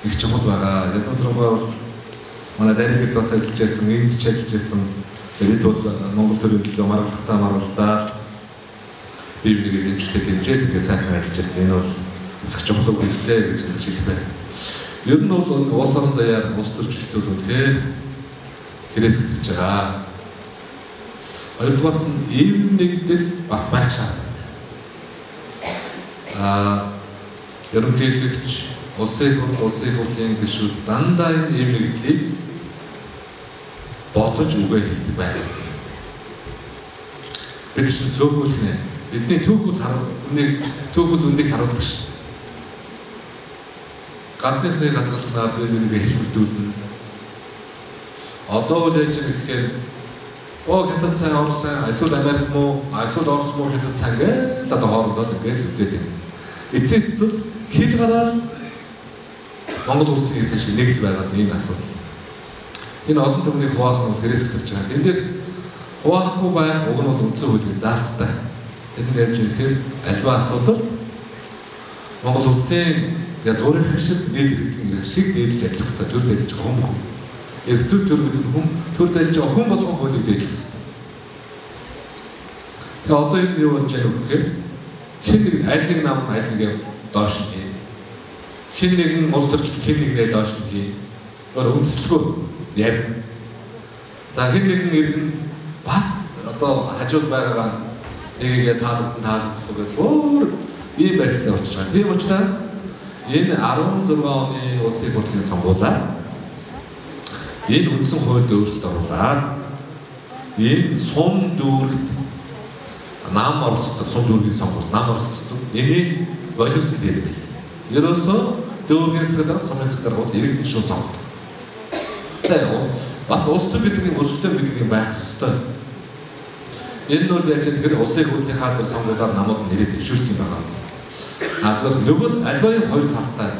их чухал байгаа. Ядуусруугаар манай дайрагт бас ажиллаж байсан, энд ч ажиллаж байсан. Бид бол Монгол төрийн төлөө маргалдаа бие биенийг дэмжиж тэгээ сайхан ажиллаж байсан. Энэ бол хэсэг чухал үйлдэл гэж хэлбэ. Ер нь бол улс орон даяар улс төрчлөлтүүд үнэхээр хэрэгсэж байгаа. Хоёрдугаар нь ийм нэгдэл бас байх шаардлагатай. Ерөнхийлөгч улсын хурлын гишүүд дандаа ийм нэгдлийг бодож үгээ хэлдэг байсан. Бид чинь зөвхөн бидний түүхэл үнийг харуулдаг шүү. Гадныхны гадгалснаар бид хэлбэрдүүлнэ. Одоо л яаж гэхээр хятад сайн орос сайн эсвэл Америк муу эсвэл Орос муу хятад сайн гэж одоо хоорондоо ингэж үзээд байна. Эцсийн зүйл хэл гараад Монгол улсын иргэн шиг нэг л байгаа ийм асуудал. Энэ олон төрлийн хуваах нь хэрэгсэж байгаа. Энд дээр хуваахгүй байх уг нь бол үндсэн хуулийн заалттай. Энэ яаж ихээр альва асуудал Монгол улсын язгуурын хэвшил нийт иргэдийн шиг дээдлж ажиллах хэрэгтэй. Төр дээдлж байгаа хүн. Эргэцүү төр гэдэг хүн төр дээдлж байгаа хүн болгон хуулийг дээдлэх хэрэгтэй. Тэгээ одоо энэ юу болж байгаа вэ гэхээр хэн нэг аль нэг нам аль нэг доош нь хий. Хэн нэгэн улс төрчлөлт хэн нэгнээ доош нь хий. өөр үндэслэгөө ярь. За хэн нэгэн иргэн бас одоо хажууд байгаагаа нэгээ таалагдах гэдэг өөр ийм байдлаар очиж байгаа. Тийм учраас энэ 16 оны улсын хурлын сонгуулиар энэ үндсэн хуульд өөрчлөлт оруулаад энэ сум дүүрэгт нам оролцдог, сум дүүргийн сонгуульд нам оролцдог. Энийг боловсон дээр байл. Ерөөсөө дүүргийн хэсгээр сумын хэсгээр бол иргэдэн шүү сонгодог. Тэгээ бас улс төр бидний өрсөлдөөн бидний байх ёстой. Энэ нь бол яаж гэхээр улсын хурлын хаад сонгуулиар намууд нэрээ дэвшүүлж байгаа юм. Зөвхөн нөгөө альбагийн хоёр талтай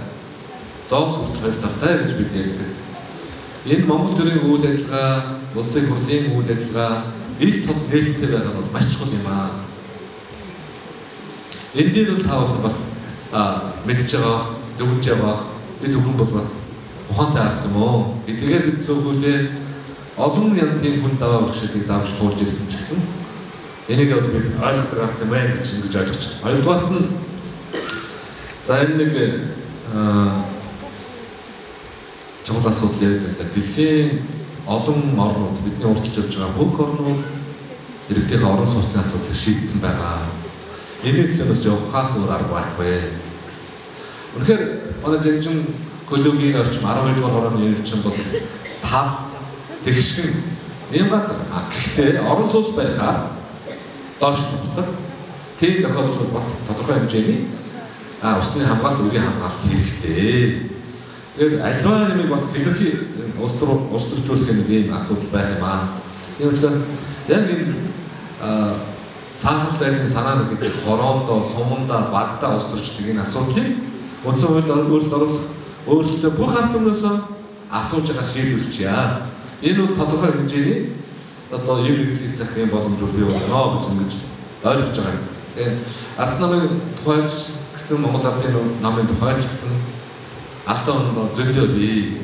зоос хоёр талтай гэж бид ярьдаг. Энэ Монгол төрийн үйл ажиллагаа, улсын хурлын үйл ажиллагаа ил тод нээлттэй байгаа нь маш чухал юм аа. Энэ дээр бол таавал бас мэдж байгаа, дүгнж байгаа. Бид хүн бол бас ухаантай ард юм уу? Тэгээд бид зөвхөлөө олон янзын хүн даваа багшилыг давж туурж ирсэн ч гэсэн энийг бол бид ойлгох аргатай байна гэж ойлгож байна. Хоёрдугаарт нь за энэ нэг чухал асуудал яриад байлаа. Дэлхийн олон орнууд бидний урдчилж явж байгаа бүх орнууд иргэдийн орон сууцны асуудлыг шийдсэн байгаа. Энэ төлөөс явахаас өөр арга байхгүй. Үнэхээр манай жинжин клубийн орчим 12 дугаар орны иргэн бол тал тэгшгэн ийм газар. Гэхдээ орон сууц байхаар доош нутдаг. Тийм тохиолдолд бас тодорхой хэмжээний усны хамгаалалт, үгийн хамгаалалт хэрэгтэй. Тэгээд альва нэмийг бас хэлэрхий улс төржүүлэх нэг ийм асуудал байх юм аа. Тийм учраас яг энэ цаахалтай санаа нэг гэдэг хороондоо, сумандаа, багтаа улс төрчлөг энэ асуудлыг үндсэн хуульд өөрчлөлт оруулах өөрөлтөө бүх ард түмнээс асууж байгаа шийдвэрлэе. Энэ бол тодорхой хэмжээний одоо юм нэгдлийг сах юм боломжууд бий болно гэж ингэж ойлгож байгаа юм. Тэгээд алс намын тухайд гэсэн Монгол ардын намын тухайд гэсэн алтан зөндөө бий.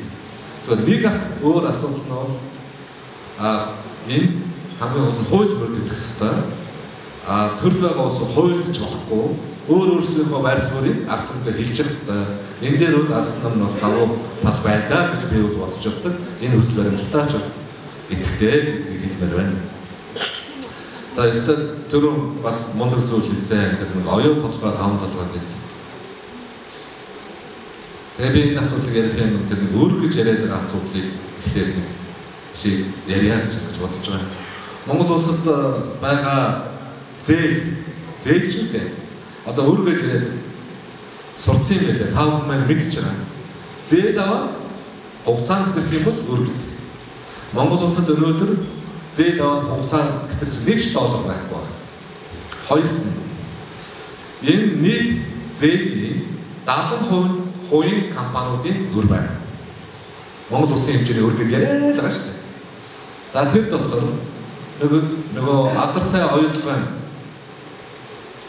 Тэгэхээр нэг өөр асуудал нь бол энд хамгийн гол нь хууль бүрдэх хэрэгтэй. Төр байгаа ус хуульдж болохгүй. Өөр өөрсдийнхөө байр суурийг ард түмэд хэлчих хэрэгтэй. Энэ дээр бол алс нам бас давуу тал байдаа гэж би бол бодож өгдөг. Энэ үсэл баримталтаач бас итгэдэг гэдгийг хэлмээр байна. За ёстой түрүүн бас мундаг зүйл хэлсэн. Тэр нэг оюун толгой, таван толгой гэдэг. Тэгээ би энэ асуудлыг ярих юм тэр нэг өөр гэж яриад байгаа асуудлыг ихлээр нэг шийд яриа гэж бодож байгаа. Монгол улсад байгаа зээл шүү дээ. Одоо өөргөө яриад сурцсан юм байлаа. Та бүхэн маань мэдж байгаа. Зээл аваад хугацаанд төрөх юм бол өргөд. Монгол улсад өнөөдөр зээл аваад хугацаанд гэтэрч $1 байхгүй байна. Хоёрт нь энэ нийт зээлийн 70% хувийн компаниудын өр байна. Монгол улсын хэмжээний өргөд яриад байгаа шүү дээ. За тэр дотор нөгөө алдартай оюутлын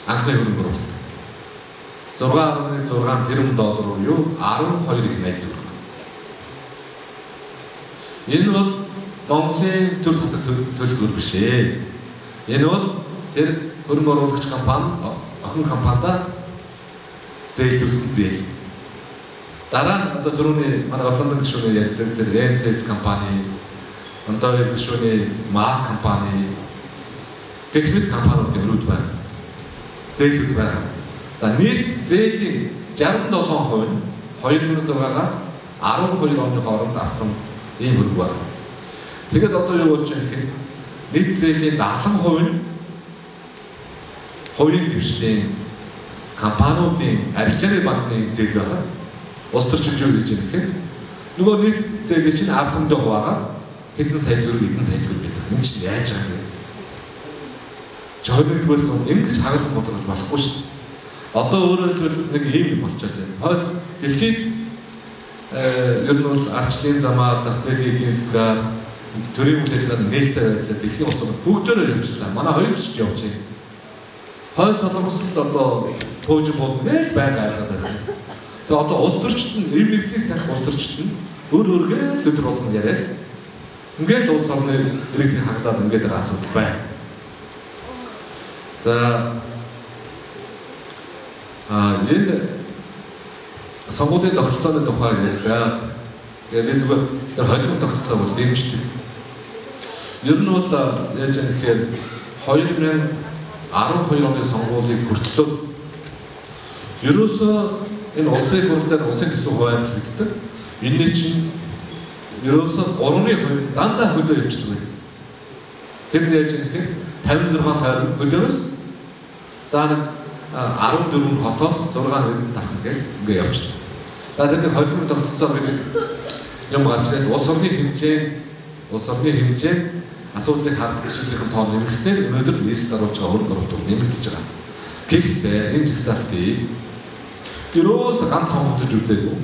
анхны хөрөнгө оруулалт $6.6 тэрбум буюу 12 их найдвар. Энэ бол Монголын төр засаг төлөвлөгөөр биш ээ. Энэ бол тэр хөрөнгө оруулагч компани охин компанида зээлдүүлсэн зээл. Дараа одоо түрүүний манай Улаанбаатар гишүүний ярьдаг тэр NCS компани, Ондоо гишүүний MA компани гэх мэт компаниудын өрөөд байна. Зээлүүд байна. За нийт зээлийн 67% нь 2006-аас 12 оны хооронд авсан ийм хөрөнгө байна. Тэгэд одоо юу болж байгаа гэхээр нийт зээлийн 70% нь хувийн хвшлийн компаниудын арилжааны банкны зээл байгаа. Улс төрчид юу гэж юм гэхээр нөгөө нийт зээлийн чинь ард түмдээ хуваагаад хэдэн сая төгрөг байдаг. Энэ чинь яаж байгаа юм бэ? 21-р зуунд ингэж хагалт бодлож болохгүй шүү дээ. Одоо өөрөөр хэлбэл нэг ийм юм болчиход байна. Хойд дэлхийд ер нь бол арчлын замаар зах зээлийн эдийн засгаар төрийн үйлчлэгээр нээлттэй байдлаар дэлхийн улсууд бүгдээрээ явуулчихлаа. Манай хоёр жишээ явуулж байна. Хойд солонгос л одоо тууж бодно гэж байнга айлгаад байна. За одоо улс төрчид нь эв мэдлийг сахих улс төрчид нь өөрөөргөө л өдөр болгон яриад ингээд улс орны иргэдийг хаглаад ингээд байгаа асуудал байна. За энэ сонгуулийн тогтолцооны тухай ярьдаг. Тэгээд би зүгээр тэр холимог тогтолцоо бол дэмждэг. Ер нь бол яаж юм гэхээр 2012 оны сонгуулийг хүртэл ерөөсөө энэ улсын хурлаар улсын төсөв хуваагддаг. Энэ чинь ерөөсөө 3-2 дандаа хөдөө явчихдаг байсан. Тэр нь яаж юм гэхээр 56 хөдөөнөөс за нэг 14 хотоос 6 хэсэг тархан гэж ингээ явчихдаг. За тэрний холимог тогтолцоо гэж юм гарч ирээд улс орны хэмжээнд асуудлыг хардаг шийдвэрийн тоо нэмэгснээр өнөөдөр нийс даруулж байгаа хөрөнгө оруулалт нэмэгдэж байгаа. Гэхдээ энэ жагсаалтыг ерөөсөө ганц сонгогдож үзээгүй.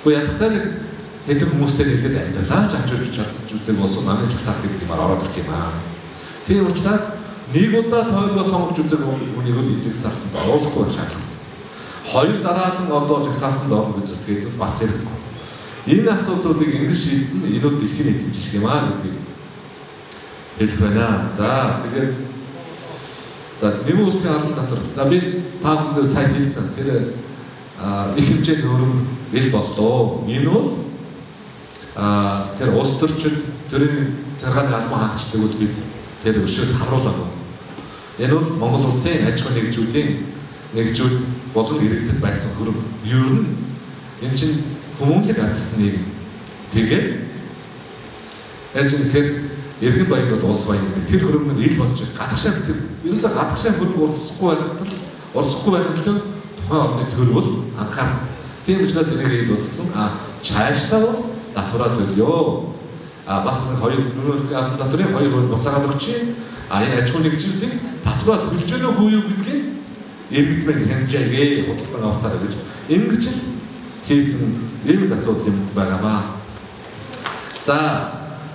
Гэхдээ ядахтай нэг тэдгээр хүмүүстэй нэлээд амьдралаач авч үзээг болсон намын жагсаалт гэдэг юмар ороод ирэх юм аа. Тийм учраас нэг удаа тойргоо сонгож үзэх үнийг л жагсаалтанд оруулахгүй шаардлагатай. Хоёр дараалан одоо жагсаалтанд орно гэж хэлээд бас хэрэггүй. Энэ асуудлуудыг ингэж шийдсэн энэ бол дэлхийн эдийн засаг юм аа гэдгийг хэлэх байна. За тэгээд нэмийн үйлчлэгийн албан татвар. За би та бүхэнд сайн хэлсэн. Тэр их хэмжээний өрөм ил боллоо. Энэ бол тэр улс төрчид төрийн царгааны албан хаагчдаг бол бид тэр өшөөд хамруулаагүй. Энэ бол Монгол улсын аж ахуйн нэгжүүд болон иргэдэд байсан хөрөнгө. Ер нь энэ чинь хүмүүнлэг ачсан нэг. Тэгээд яаж юм гэхээр иргэн баян бол улс баян гэдэг. Тэр хөрөнгө нь ил болж гадагшаа тэр ерөөсөө гадагшаа хөрөнгө урсахгүй байхад л тухайн орны төр бол анхаард. Тийм учраас энийг ил болсон. Чааштай бол татвараа төлөё. Бас нэг хоёр албан татврын 2% буцаагаад өгч энэ аж ахуйн нэгжүүдийг татвараа төлж өгнө үгүй юу гэдгийг иргэд мэн хэмжээгээ худалдан авахтаа гэж ингэж л хийсэн ийм л асуудал юм байгаамаа. За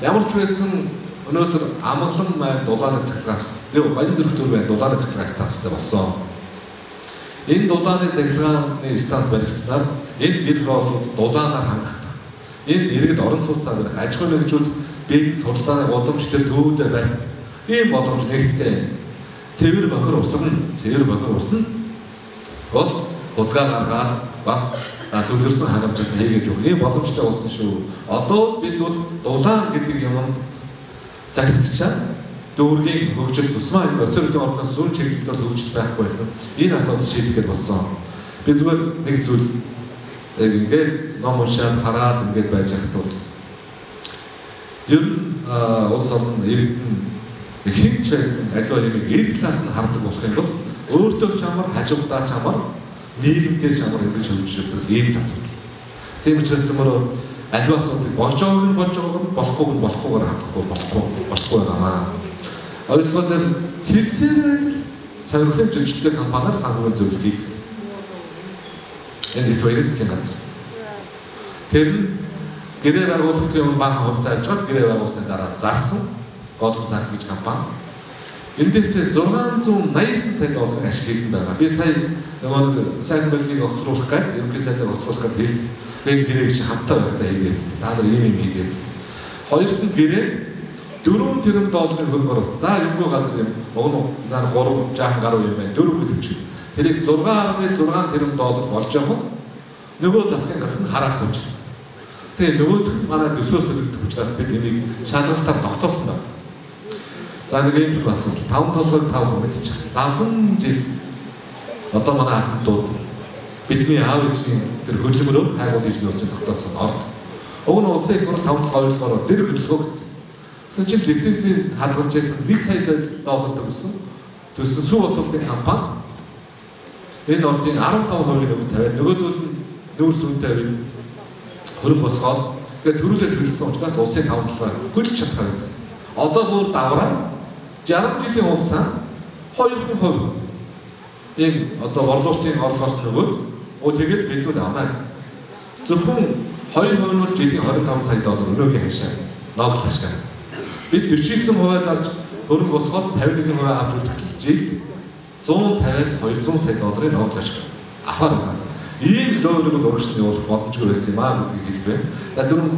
ямар ч байсан өнөөдөр амгалан маань дулааны цахилгаан баян зэрэг төр байна дулааны цахилгаан станцтай болсон. Энэ дулааны цахилгааны станц баригдсанаар энэ гэр хоолойд дулаанаар хангах. Энд иргэд орон сууцаар барих аж ахуйн нэгжүүд бие судалгааны гудамж төр төвөдөө байх ийм боломж нэгцээ. Цэвэр бохир усна бол худгаа гаргаад бас төвлөрсөн хангамжаас хийгээд явах. Ийм боломжтой болсон шүү. Одоо бид бол дулаан гэдэг юмд загтчаад дүүргийн хөгжил тусмаа энэ процедурын ордоос зүүн чиглэлд хөгжил байхгүй байсан. Энэ асуудал шийдэхэд болсон. Би зүгээр нэг зүйл ингээд ном уншаад хараад ингээд байж хат бол ер нь улс орн иргэдэн хинч байсан аливаа юмыг эд класс нь хардаг болох юм бол өөртөө чамар хажуудаа чамар нийгэмдээ чамар ингэж хөгжиж өгдөг ийм л асуудал. Тийм учраас зөвхөн аливаа асуудлыг болж байгааг нь болохгүйгээр хандахгүй байгаамаа. Ойлгоод хэлсээр байтал сонирхолтой жүжигчтэй компаниар санхүүгийн зөвлөлт хийсэн. Энэ Sweden-ийн газар. Тэр нь гэрээ байгуулалтын юм баахан хувьцаа авч гад гэрээ байгуулсны дараа зарсан Goldman Sachs гэж компани. Эндээсээ 689 сая доллар ашиг хийсэн байгаа. Би сая нөгөө сайхан байлгийг огцруулах гээд ерөнхий сайдаа огцруулах гээд хэлсэн. Би гэрээ гэж хамтаа байхдаа хийгээдсэн. Та нар ийм хийгээдсэн. Хоёрт нь гэрээд 4 тэрбум долларын хөрөнгө оруулалт. За юугүй газар юм. Уг нь 360 гаруй юм байна. 4 гэдэг чинь. Тэрийг 6.6 тэрбум доллар болж явах нь нөгөө засгийн газар нь хараас авчихсан. Тэгээ нөгөөд манай төсвөөс төлөгдөх учраас бид энийг шалгалтаар тогтоосон байна. За нэг юм болсон. 5 толгойг 5 мэдчих. 70 жил одоо манай ахмадууд бидний аав ээжийн тэр хөдөлмөрөөр хайгуул хийж нөөцөд тогтоосон орд. Уг нь улсын их хурл 5 толгойгоор зэрэг хөдөлгөөх гэсэн. Гэсэн чинь лицензийн хадгалж байсан 1 сая доллар төгссөн. Төссөн сүү бодлогын компани энэ ордын 15%-ийг өгд тавиад нөгөөдөл нь нүүр сүнтэй бид хөрөнгө босгоод тэгээд төрүүлээд төлөвлөсөн учраас улсын 5 толгой хөдөлж чадах гэсэн. Одоо бүр давраа 60 жилийн хугацаанд 2% энэ одоо борлуулалтын орлогоос нөгөөд тэгээд биднүүд амаа зөвхөн 2% нь жилийн 25 сая доллар өнөөгийн хашаа ногдол хашаа. Бид 49% зарж хөрөнгө босгоод 51% авч үлдэх жилд 150-аас 200 сая долларын ногдол хашаа авах байна. Ийм лөөлөг урагшны уулах боломжгүй байсан юм аа гэдгийг хэлбэ. За түрүүн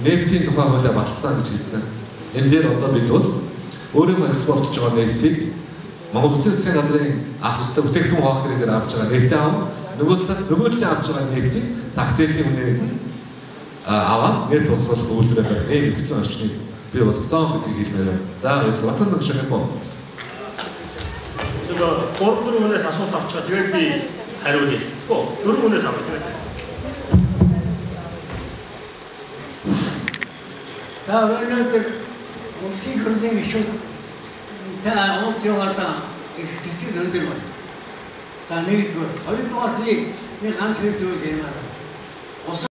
нефтийн тухай хуулиа баталсан гэж хэлсэн. Энэ дээр одоо бид бол өөрийнхөө экспортж байгаа нефтийг Монгол Улсын засгийн газрын авах ёстой бүтээгдэхүүн хуваах хэрэгээр авч байгаа нефтээ авах. Нөгөө талаас нөгөө талын авч байгаа нефтийг зах зээлийн үнээр аваад нэр тусгах үйлдвэрээр ийм ихсэн орчныг бий болгосон гэдгийг хэлмээр байна. За баярлалаа. Бацхан гүшгэх боо. 제가 4분에서 асуулт авчгаа тэгээд би хариулъя. Тэгвэл 4-өөс авах хэрэгтэй. За өнөөдөр улсын хурлын гишүүд та улс яваадаа их сэтгэл өндөр байна. За нэгдүгээр, хоёрдугаар нэг ганц зүйл юм аа.